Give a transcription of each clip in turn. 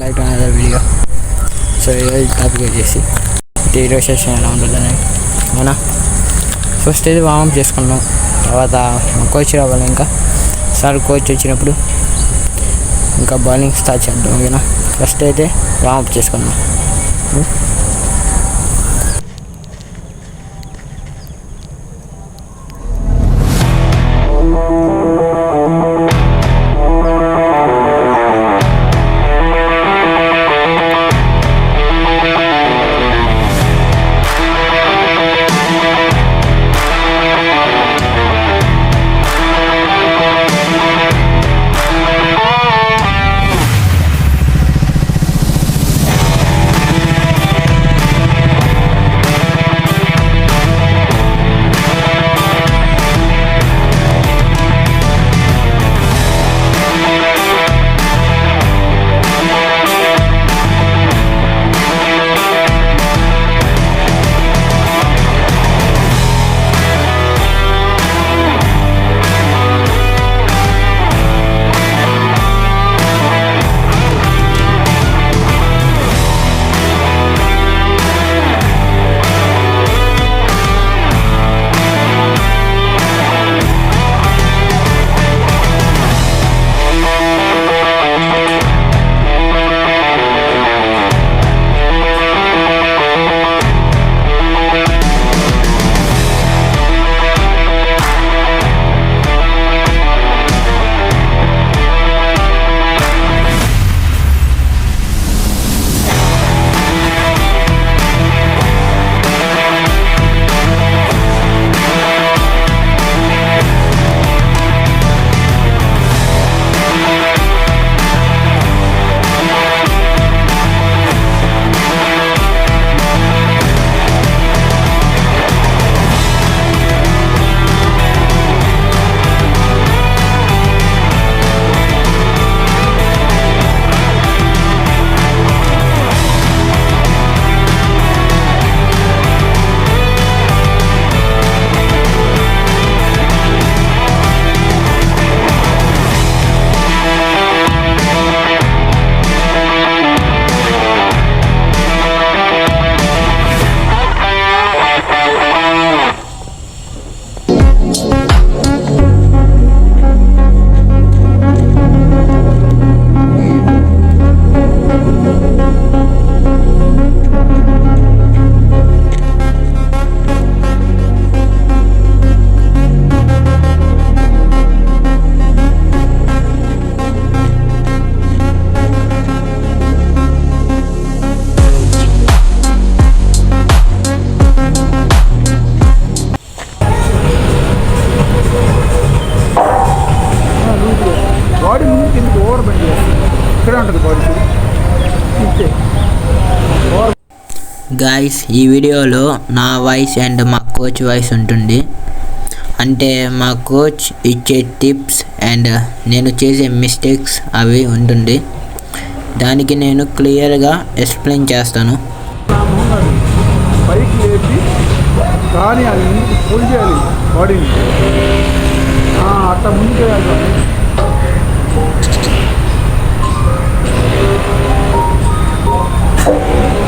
Back to another video. So ఈరోజు topic వచ్చేసి ఈరోజు సెషన్ ఎలా ఉంటుందని అవునా. ఫస్ట్ అయితే వార్మప్ చేసుకున్నాం, తర్వాత కోచ్ రావాలి. ఇంకా సార్ కోచ్ వచ్చినప్పుడు ఇంకా బౌలింగ్ స్టార్ట్ చేద్దాం. ఓకేనా, ఫస్ట్ అయితే వార్మప్ చేసుకున్నాం. గాయస్, ఈ వీడియోలో నా వాయిస్ అండ్ మా కోచ్ వాయిస్ ఉంటుంది. అంటే మా కోచ్ ఇచ్చే టిప్స్ అండ్ నేను చేసే మిస్టేక్స్ అవి ఉంటుంది. దానికి నేను క్లియర్గా ఎక్స్ప్లెయిన్ చేస్తాను. కానీ అది ముందుకు పుల్ చేయాలి, బాడీని అట్లా ముందుకు వేయాలి.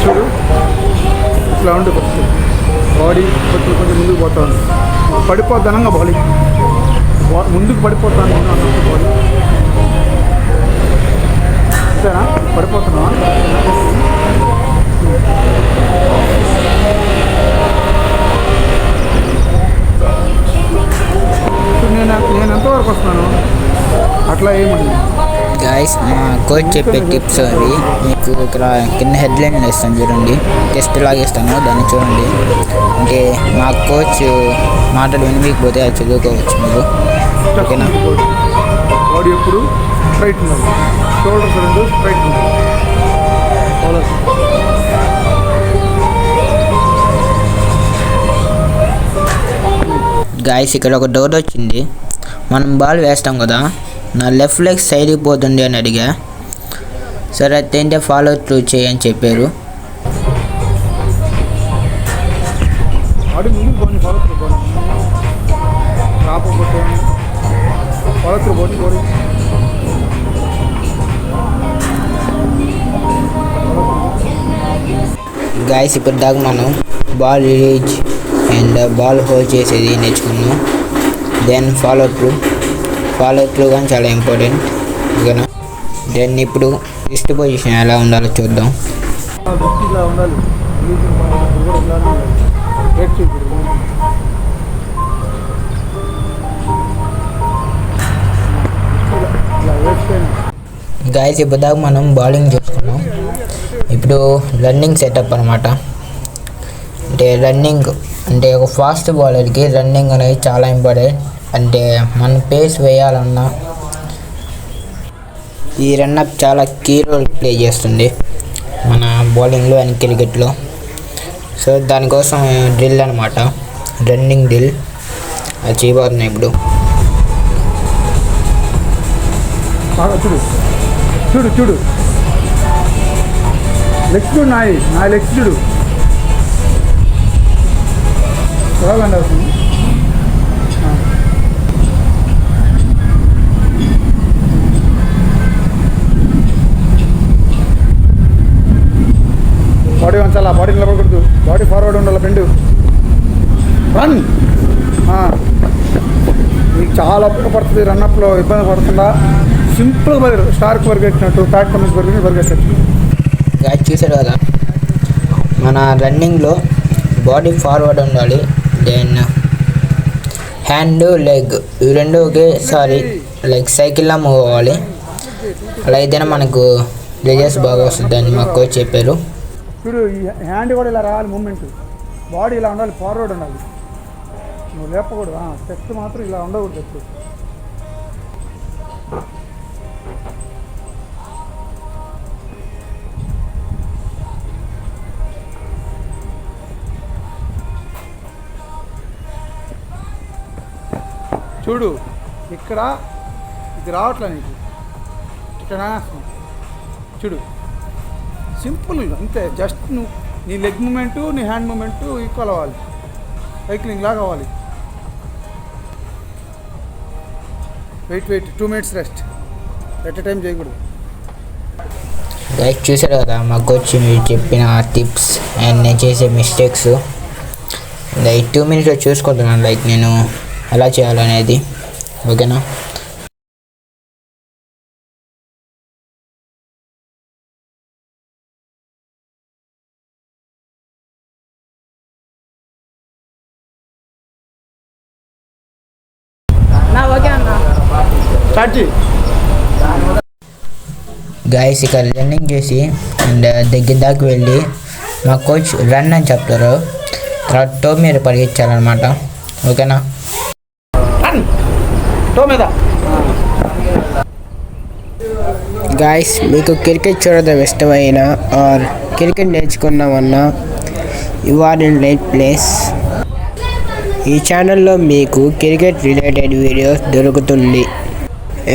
చూడు, ఇట్లా ఉంటే ఫస్ట్ బాడీ కొంచెం కొంచెం ముందుకు పోతా ఉంది. పడిపోద్దనంగా బాడీ ముందుకు పడిపోతాను అన్నట్టు బాడీ. అంతేనా? పడిపోతున్నా నేను ఎంతవరకు వస్తున్నాను అట్లా ఏమన్నా. గాయస్, మా కోచ్ చెప్పే టిప్స్ అవి మీకు ఇక్కడ కింద హెడ్లైన్ వేస్తాను చూడండి. టెస్ట్ లాగేస్తాను, దాన్ని చూడండి. అంటే మా కోచ్ మాటలు వినిపించకపోతే అది చదువుకోవచ్చు మీరు. ఓకేనా? బాడీ ఎప్పుడు స్ట్రైట్ ఉండాలి, షోల్డర్స్ రెండు స్ట్రైట్ ఉండాలి. గాయస్, ఇక్కడ ఒక డౌట్ వచ్చింది. మనం బాల్ వేస్తాం కదా, నా లెఫ్ట్ లెగ్ సైడ్కి పోతుంది అని అడిగా. సరే అయితే ఫాలో త్రూ చేయని చెప్పారు. గాయస్ ఇప్పుడు దాకా మనం ball release and ball hold చేసేది నేర్చుకున్నాం. దెన్ ఫాలో త్రూ కానీ చాలా ఇంపార్టెంట్. ఓకేనా, దెన్ ఇప్పుడు రిస్ట్ పొజిషన్ ఎలా ఉండాలో చూద్దాం. ఇలా ఉండాలి. గాయస్ ఇప్పుడు దాకా మనం బౌలింగ్ చేసుకున్నాం. ఇప్పుడు రన్నింగ్ సెటప్ అనమాట. అంటే రన్నింగ్ అంటే ఒక ఫాస్ట్ బౌలర్కి రన్నింగ్ అనేది చాలా ఇంపార్టెంట్. అంటే మనం పేస్ వేయాలన్నా ఈ రన్అప్ చాలా కీ రోల్ ప్లే చేస్తుంది మన బౌలింగ్లో అండ్ క్రికెట్లో. సో దానికోసం డ్రిల్ అనమాట, రన్నింగ్ డ్రిల్ అది చేయబోతున్నాయి ఇప్పుడు. చూడు చూడు చూడు లెగ్స్ చూడు, నా లెగ్స్ చూడు. బాగుంది అవుతుంది. బాడీ వంచాలా, బాడీ నిలబడకూడదు, బాడీ ఫార్వర్డ్ ఉండాలి, బెండు రన్. మీకు చాలా ఉపయోగపడుతుంది. రన్అప్లో ఇబ్బంది పడుతుందా సింపుల్గా స్టార్క్ పరిగెట్టినట్టు ప్యాట్ కమిన్స్ పరిగెట్టచ్చు. గాయస్ చూసారు కదా, మన రన్నింగ్లో బాడీ ఫార్వర్డ్ ఉండాలి, దెన్ హ్యాండ్ లెగ్ ఇవి రెండు ఒకేసారి లైక్ సైకిల్లా మూవ్ అవ్వాలి. అలా అయితేనే మనకు రిజల్ట్స్ బాగా వస్తుందని మా కోచ్ చెప్పారు. చూడు ఈ హ్యాండ్ కూడా ఇలా రావాలి, మూమెంట్ బాడీ ఇలా ఉండాలి, ఫార్వర్డ్ ఉండాలి. నువ్వు లేపకూడదు, స్టెప్స్ మాత్రం ఇలా ఉండకూడదు ఎప్పుడు. చూడు ఇక్కడ ఇది రావట్లే నీకు, ఇక్కడ చూడు సింపుల్ అంతే. జస్ట్ నువ్వు నీ లెగ్ మూమెంటు నీ హ్యాండ్ మూమెంటు ఈక్వల్ అవ్వాలి, సైక్లింగ్ లాగా అవ్వాలి. Wait 2 minutes rest, at a time చేయకూడదు. లైక్ చూసారు కదా మా కోచ్ మీరు చెప్పిన టిప్స్ అండ్ నేను చేసే మిస్టేక్స్. లైక్ 2 minutes చూసుకుంటున్నాను లైక్ నేను ఎలా చేయాలనేది. ఓకేనా, గాయస్ ఇక్కడ రన్నింగ్ చేసి అండ్ దగ్గర దాకా వెళ్ళి మా కోచ్ రన్ అని చెప్తారు, తర్వాత టో మీద పరిగెత్తాలన్నమాట. ఓకేనా, గాయస్ మీకు క్రికెట్ చూడడం ఇష్టమైనా ఆర్ క్రికెట్ నేర్చుకున్నామన్నా you are in right place. ఈ ఛానల్లో మీకు క్రికెట్ రిలేటెడ్ వీడియోస్ దొరుకుతుంది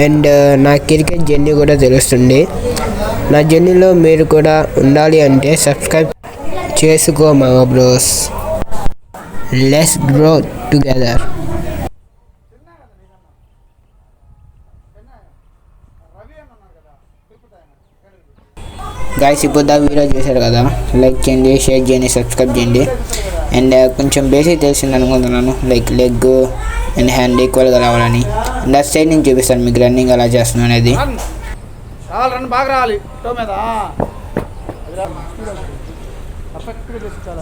అండ్ నా క్రికెట్ జర్నీ కూడా తెలుస్తుంది. నా జర్నీలో మీరు కూడా ఉండాలి అంటే సబ్స్క్రైబ్ చేసుకో మా bros. Let's grow together. Guys ఇప్పుడు దాకా వీడియో చేశారు కదా, లైక్ చేయండి, షేర్ చేయండి, సబ్స్క్రైబ్ చేయండి. అండ్ కొంచెం బేసిక్ తెలిసింది అనుకుంటున్నాను, లైక్ లెగ్ అండ్ హ్యాండ్ ఈక్వల్గా రావాలని. అండ్ ఆ సైడ్ నుంచి చూపిస్తాను మీకు రన్నింగ్ ఎలా చేస్తున్నాను అనేది. రన్ బాగా రావాలి టో మీద, పర్ఫెక్ట్గా చేసి చాలా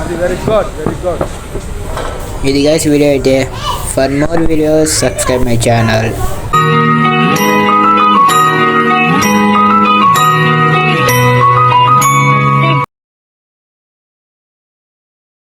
అది వెరీ గుడ్. ఇది గైస్ వీడియో అయితే. For more videos subscribe my channel.